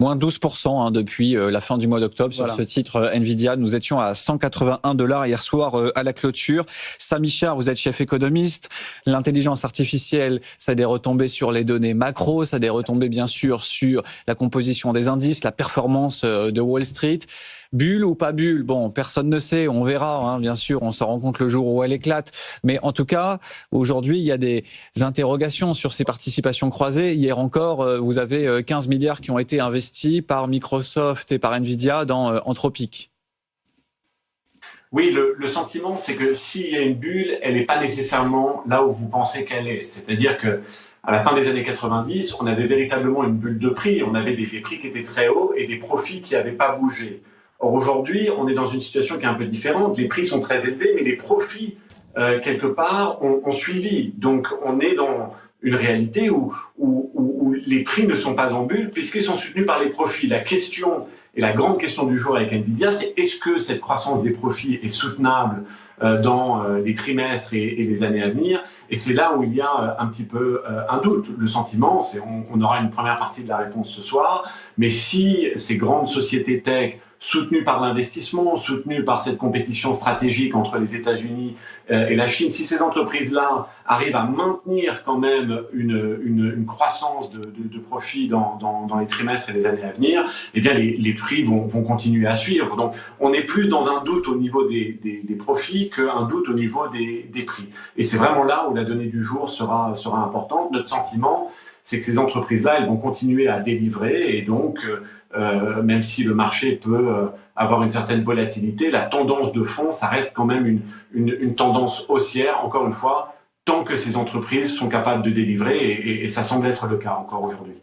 Moins 12% depuis la fin du mois d'octobre sur ce titre Nvidia. Nous étions à 181 $ hier soir à la clôture. Samy Char, vous êtes chef économiste. L'intelligence artificielle, ça a des retombées sur les données macro, ça a des retombées bien sûr sur la composition des indices, la performance de Wall Street. Bulle ou pas bulle? Bon, personne ne sait, on verra, bien sûr, on s'en rend compte le jour où elle éclate. Mais en tout cas, aujourd'hui, il y a des interrogations sur ces participations croisées. Hier encore, vous avez 15 milliards qui ont été investis par Microsoft et par Nvidia dans Anthropic. Oui, le sentiment, c'est que s'il y a une bulle, elle n'est pas nécessairement là où vous pensez qu'elle est. C'est-à-dire que à la fin des années 90, on avait véritablement une bulle de prix. On avait des prix qui étaient très hauts et des profits qui n'avaient pas bougé. Or, aujourd'hui, on est dans une situation qui est un peu différente. Les prix sont très élevés, mais les profits, quelque part, ont suivi. Donc, on est dans une réalité où les prix ne sont pas en bulle puisqu'ils sont soutenus par les profits. La question et la grande question du jour avec Nvidia, c'est est-ce que cette croissance des profits est soutenable dans les trimestres et les années à venir? Et c'est là où il y a un petit peu un doute. Le sentiment, c'est on aura une première partie de la réponse ce soir, mais si ces grandes sociétés tech soutenues par l'investissement, soutenues par cette compétition stratégique entre les États-Unis et la Chine, si ces entreprises-là arrivent à maintenir quand même une croissance de profit dans les trimestres et les années à venir, eh bien les prix vont continuer à suivre. Donc on est plus dans un doute au niveau des profits qu'un doute au niveau des prix. Et c'est vraiment là où la donnée du jour sera importante. Notre sentiment, c'est que ces entreprises-là, elles vont continuer à délivrer et donc, même si le marché peut avoir une certaine volatilité, la tendance de fond, ça reste quand même une tendance haussière, encore une fois, tant que ces entreprises sont capables de délivrer et ça semble être le cas encore aujourd'hui.